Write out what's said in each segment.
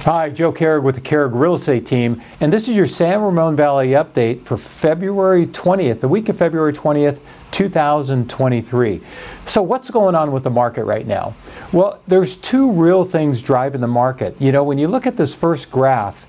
Hi, Joe Kehrig with the Kehrig Real Estate Team, and this is your San Ramon Valley update for February 20th, the week of February 20th, 2023. So what's going on with the market right now? Well, there's two real things driving the market. You know, when you look at this first graph,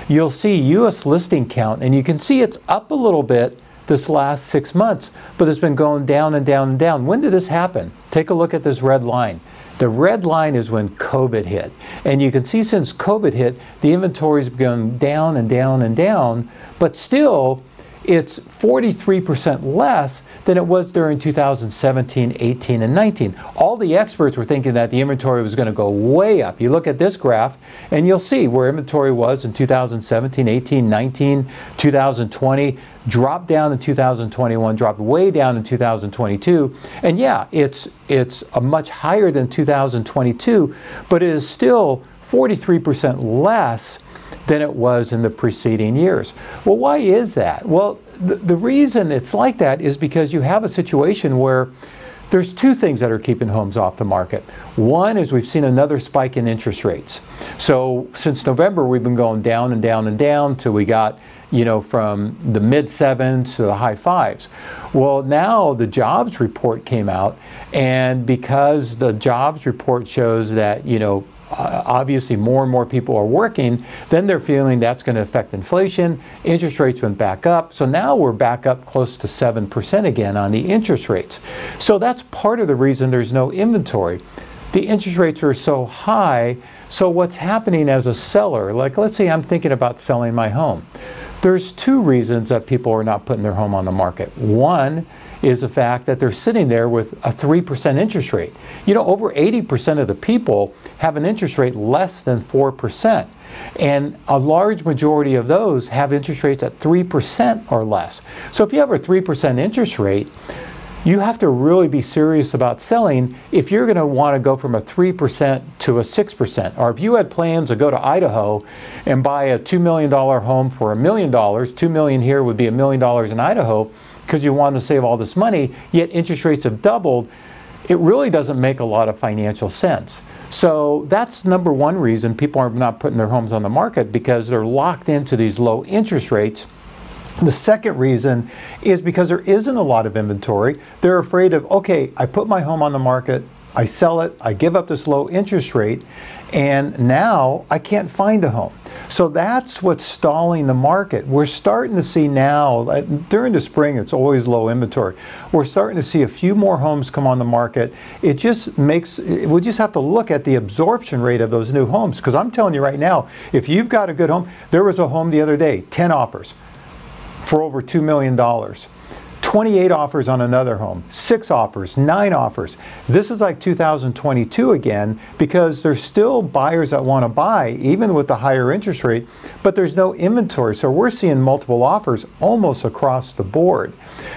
you'll see U.S. listing count, and you can see it's up a little bit this last 6 months, but it's been going down and down and down. When did this happen? Take a look at this red line. The red line is when COVID hit. And you can see since COVID hit, the inventory's gone down and down and down, but still it's 43% less than it was during 2017, 18, and 19. All the experts were thinking that the inventory was going to go way up. You look at this graph and you'll see where inventory was in 2017, 18, 19, 2020, dropped down in 2021, dropped way down in 2022. And yeah, it's a much higher than 2022, but it is still 43% less than it was in the preceding years. Well, why is that? Well, the reason it's like that is because you have a situation where there's two things that are keeping homes off the market. One is we've seen another spike in interest rates. So since November, we've been going down and down and down till we got, you know, from the mid sevens to the high fives. Well, now the jobs report came out, and because the jobs report shows that, you know, obviously more and more people are working, then they're feeling that's going to affect inflation. Interest rates went back up. So now we're back up close to 7% again on the interest rates. So that's part of the reason there's no inventory. The interest rates are so high. So what's happening as a seller, like let's say I'm thinking about selling my home. There's two reasons that people are not putting their home on the market. One is the fact that they're sitting there with a 3% interest rate. You know, over 80% of the people have an interest rate less than 4%. And a large majority of those have interest rates at 3% or less. So if you have a 3% interest rate, you have to really be serious about selling if you're going to want to go from a 3% to a 6%. Or if you had plans to go to Idaho and buy a $2 million home for $1 million, $2 million here would be $1 million in Idaho, because you want to save all this money, yet interest rates have doubled, it really doesn't make a lot of financial sense. So that's number one reason people are not putting their homes on the market, because they're locked into these low interest rates. The second reason is because there isn't a lot of inventory. They're afraid of, okay, I put my home on the market, I sell it, I give up this low interest rate, and now I can't find a home. So that's what's stalling the market. We're starting to see now, during the spring, it's always low inventory. We're starting to see a few more homes come on the market. It just makes, we just have to look at the absorption rate of those new homes. Because I'm telling you right now, if you've got a good home, there was a home the other day, 10 offers for over $2 million. 28 offers on another home, 6 offers, 9 offers. This is like 2022 again, because there's still buyers that want to buy, even with the higher interest rate, but there's no inventory. So we're seeing multiple offers almost across the board.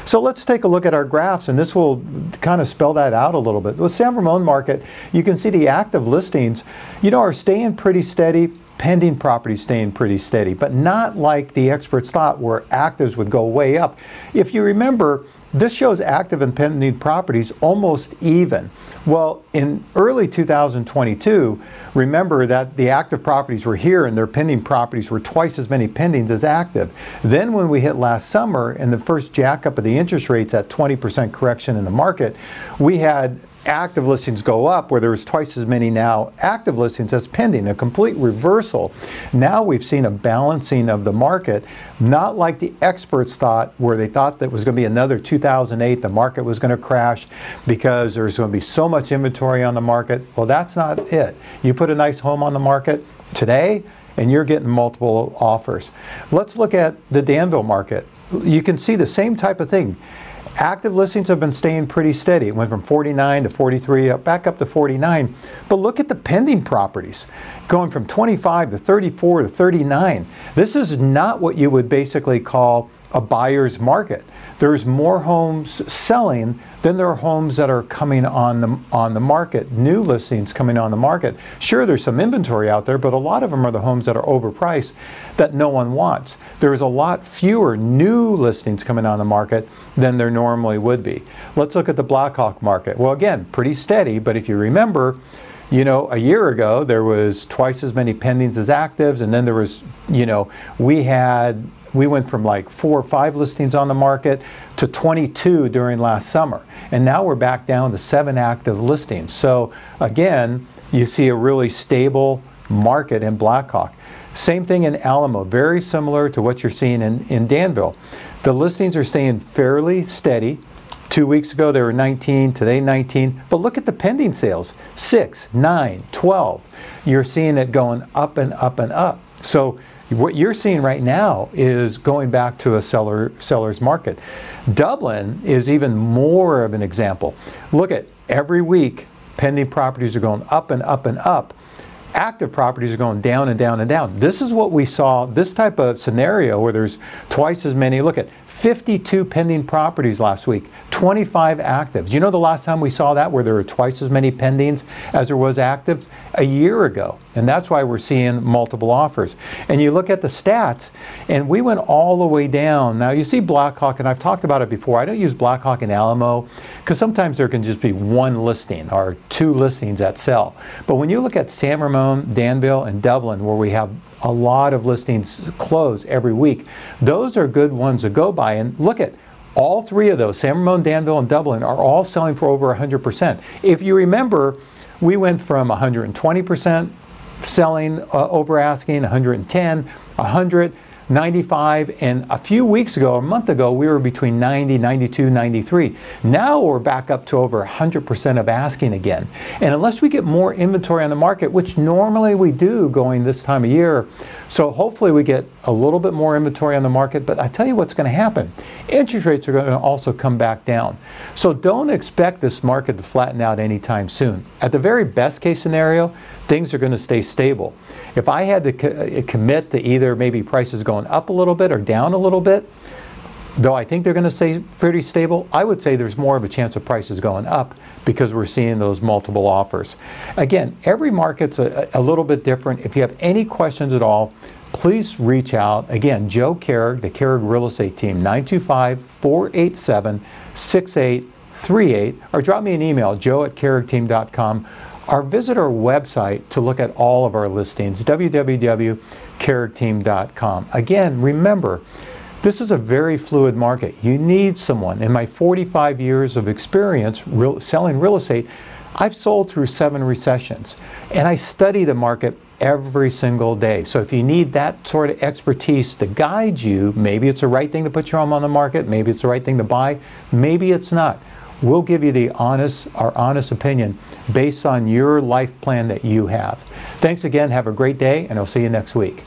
So let's take a look at our graphs, and this will kind of spell that out a little bit. With San Ramon market, you can see the active listings, you know, are staying pretty steady. Pending properties staying pretty steady, but not like the experts thought, where actives would go way up. If you remember, this shows active and pending properties almost even. Well, in early 2022, remember that the active properties were here and their pending properties were twice as many pendings as active. Then when we hit last summer and the first jack up of the interest rates at 20% correction in the market, we had active listings go up, where there was twice as many now active listings as pending, a complete reversal. Now we've seen a balancing of the market, not like the experts thought, where they thought that was going to be another 2008, the market was going to crash because there's going to be so much inventory on the market. Well, that's not it. You put a nice home on the market today and you're getting multiple offers. Let's look at the Danville market. You can see the same type of thing. Active listings have been staying pretty steady. It went from 49 to 43, back up to 49. But look at the pending properties, going from 25 to 34 to 39. This is not what you would basically call a buyer's market. There's more homes selling than there are homes that are coming on the market, new listings coming on the market. Sure, there's some inventory out there, but a lot of them are the homes that are overpriced that no one wants. There's a lot fewer new listings coming on the market than there normally would be. Let's look at the Blackhawk market. Well, again, pretty steady, but if you remember, You know, a year ago, there was twice as many pendings as actives, and then there was, you know, we went from like 4 or 5 listings on the market to 22 during last summer. And now we're back down to 7 active listings. So again, you see a really stable market in Blackhawk. Same thing in Alamo, very similar to what you're seeing in Danville. The listings are staying fairly steady. 2 weeks ago they were 19, today 19. But look at the pending sales, 6, 9, 12. You're seeing it going up and up and up. So what you're seeing right now is going back to a seller's market. Dublin is even more of an example. Look at every week, pending properties are going up and up and up. Active properties are going down and down and down. This is what we saw, this type of scenario where there's twice as many. Look at 52 pending properties last week, 25 actives. You know the last time we saw that, where there were twice as many pendings as there was actives? A year ago. And that's why we're seeing multiple offers. And you look at the stats, and we went all the way down. Now you see Blackhawk, and I've talked about it before. I don't use Blackhawk and Alamo because sometimes there can just be 1 listing or 2 listings that sell. But when you look at San Ramon, Danville, and Dublin, where we have a lot of listings close every week, those are good ones to go by. And look at all 3 of those, San Ramon, Danville, and Dublin, are all selling for over 100%. If you remember, we went from 120% selling over asking, 110, 100, 95, and a few weeks ago, a month ago, we were between 90, 92, 93. Now we're back up to over 100% of asking again. And unless we get more inventory on the market, which normally we do going this time of year, so hopefully we get a little bit more inventory on the market, but I tell you what's going to happen. Interest rates are going to also come back down. So don't expect this market to flatten out anytime soon. At the very best case scenario, things are going to stay stable. If I had to commit to either maybe prices going up a little bit or down a little bit, though I think they're going to stay pretty stable, I would say there's more of a chance of prices going up because we're seeing those multiple offers. Again, every market's a little bit different. If you have any questions at all, please reach out. Again, Joe Kehrig, the Kehrig Real Estate Team, 925-487-6838, or drop me an email, joe@kehrigteam.com, or visit our website to look at all of our listings, www.kehrigteam.com. Again, remember, this is a very fluid market. You need someone. In my 45 years of experience selling real estate, I've sold through 7 recessions, and I study the market every single day. So if you need that sort of expertise to guide you, maybe it's the right thing to put your home on the market, maybe it's the right thing to buy, maybe it's not. We'll give you our honest opinion based on your life plan that you have. Thanks again. Have a great day, and I'll see you next week.